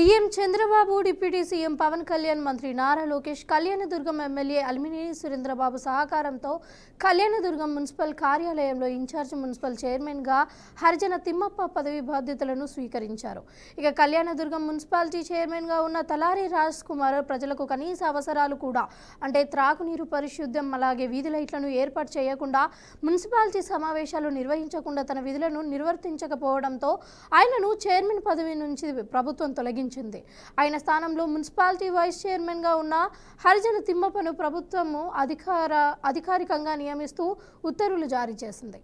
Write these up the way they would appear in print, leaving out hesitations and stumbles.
CM Chandrababu, deputy CM Pawan Kalyan, మంత్రి Nara Lokesh, Kalyanadurgam MLA Alimineni Surendrababu సహకారంతో Kalyanadurgam municipal కార్యాలయంలో ఇన్ఛార్జ్ మున్సిపల్ చైర్మన్గా హరిజన తిమ్మప్ప పదవి బాధ్యతలను స్వీకరించారు. ఇక కళ్యాణదుర్గం మున్సిపాలిటీ చైర్మన్గా ఉన్న తలారి రాజ్ కుమార్ ప్రజలకు కనీస అవసరాలు కూడా అంటే త్రాగునీరు, పరిశుద్ధం, అలాగే వీధి లైట్లను ఏర్పాటు చేయకుండా, మున్సిపాలిటీ సమావేశాలు నిర్వహించకుండా తన విధులను నిర్వర్తించకపోవడంతో ఆయనను చైర్మన్ పదవి నుంచి ప్రభుత్వం తొలగించింది. ఆయన స్థానంలో మున్సిపాలిటీ వైస్ చైర్మన్ గా ఉన్న హరిజన తిమ్మప్పను ప్రభుత్వము అధికారికంగా నియమిస్తూ ఉత్తర్వులు జారీ చేసింది.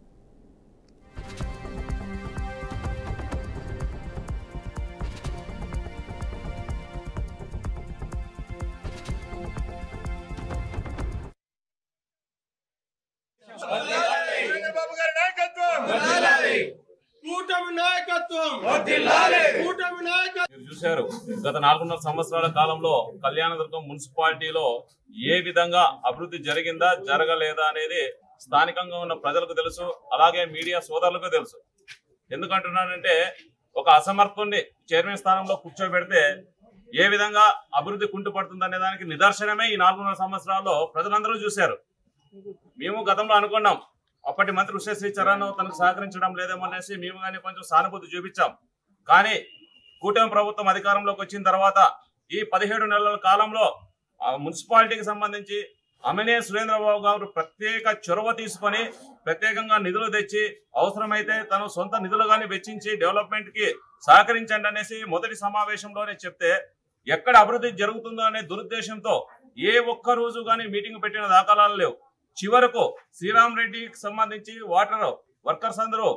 చూశారు, గత 4.5 సంవత్సరాల కాలంలో కళ్యాణదుర్గం మున్సిపాలిటీలో ఏ విధంగా అభివృద్ధి జరిగిందా జరగలేదా అనేది స్థానికంగా ఉన్న ప్రజలకు తెలుసు, అలాగే మీడియా సోదరులకు తెలుసు. ఎందుకంటున్నానంటే ఒక అసమర్థుని చైర్మన్ స్థానంలో కూర్చోబెడితే ఏ విధంగా అభివృద్ధి కుంటుపడుతుంది అనే దానికి నిదర్శనమే ఈ 4.5 సంవత్సరాల్లో ప్రజలందరూ చూశారు. మేము గతంలో అనుకున్నాం, అప్పటి మంత్రి ఉషశ్రీ చరణ్ తనకు సహకరించడం లేదేమో అనేసి మేము కానీ కొంచెం సానుభూతి చూపించాం. కానీ కూటమి ప్రభుత్వం అధికారంలోకి వచ్చిన తర్వాత ఈ 17 నెలల కాలంలో మున్సిపాలిటీకి సంబంధించి అలిమినేని సురేంద్రబాబు గారు ప్రత్యేక చొరవ తీసుకొని ప్రత్యేకంగా నిధులు తెచ్చి అవసరమైతే తను సొంత నిధులు కానీ వెచ్చించి డెవలప్మెంట్ కి సహకరించండి అనేసి మొదటి సమావేశంలోనే చెప్తే ఎక్కడ అభివృద్ధి జరుగుతుందో అనే దురుద్దేశంతో ఏ ఒక్క రోజు కానీ మీటింగ్ పెట్టిన దాఖలాలు లేవు. చివరకు శ్రీరామ్ రెడ్డికి సంబంధించి వాటర్ వర్కర్స్ అందరూ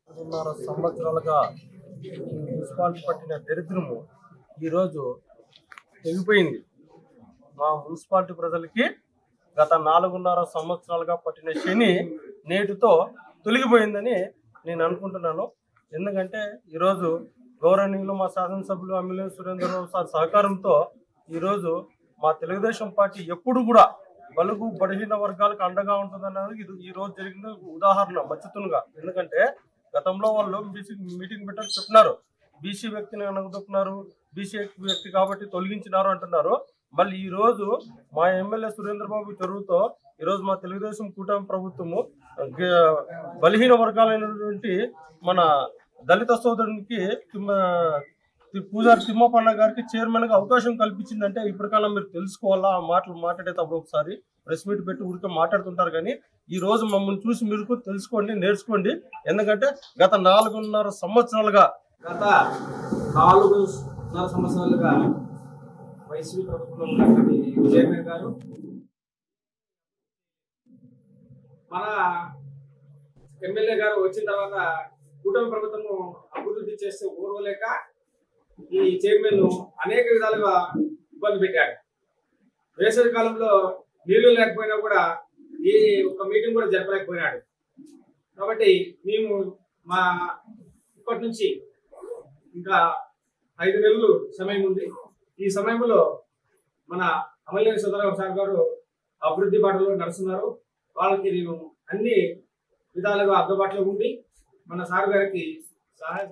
4.5 సంవత్సరాలుగా మున్సిపాలిటీ పట్టిన దరిద్రము ఈరోజు తెగిపోయింది. మా మున్సిపాలిటీ ప్రజలకి గత 4.5 సంవత్సరాలుగా పట్టిన శని నేటితో తొలగిపోయిందని నేను అనుకుంటున్నాను. ఎందుకంటే ఈరోజు గౌరవనీయులు మా శాసనసభ్యులు అలిమినేని సురేంద్రబాబు సార్ సహకారంతో ఈరోజు మా తెలుగుదేశం పార్టీ ఎప్పుడు కూడా బలుగు బలహీన వర్గాలకు అండగా ఉంటుందన్నది ఈ రోజు జరిగిన ఉదాహరణ మచ్చుతునుగా. ఎందుకంటే గతంలో వాళ్ళు బీసీ మీటింగ్ పెట్టారు, చెప్తున్నారు బీసీ వ్యక్తిని అనగదొక్కున్నారు, బీసీ వ్యక్తి కాబట్టి తొలగించినారు అంటున్నారు. మళ్ళీ ఈ రోజు మా ఎమ్మెల్యే సురేంద్రబాబు చొరవతో ఈరోజు మా తెలుగుదేశం కూటమి ప్రభుత్వము బలహీన వర్గాలైనటువంటి మన దళిత సోదరునికి పూజారి తిమ్మప్పన్న గారికి చైర్మన్ గా అవకాశం కల్పించిందంటే ఇప్పటికల్లా మీరు తెలుసుకోవాలా. ఆ మాటలు మాట్లాడేటప్పుడు ఒకసారి ప్రెస్ మీట్ పెట్టి ఊరికే మాట్లాడుతుంటారు, కానీ ఈ రోజు మమ్మల్ని చూసి మీరు తెలుసుకోండి, నేర్చుకోండి. ఎందుకంటే గత 4.5 సంవత్సరాలుగా వైసీపీ ప్రభుత్వంలో ఉన్నటువంటి చైర్మన్ గారు మన ఎమ్మెల్యే గారు వచ్చిన తర్వాత కూటమి ప్రభుత్వము అభివృద్ధి చేస్తే ఓర్వలేక ఈ చైర్మన్ అనేక విధాలుగా ఇబ్బంది పెట్టాడు. వేసవి కాలంలో నీళ్లు లేకపోయినా కూడా ఈ ఒక్క మీటింగ్ కూడా జరపలేకపోయినాడు. కాబట్టి మేము మా ఇప్పటి నుంచి ఇంకా 5 నెలలు సమయం ఉంది. ఈ సమయంలో మన అలిమినేని సురేంద్రబాబు సార్ గారు అభివృద్ధి బాటలో నడుస్తున్నారు. వాళ్ళకి నేను అన్ని విధాలుగా అందుబాటులో ఉండి మన సార్ గారికి సహాయ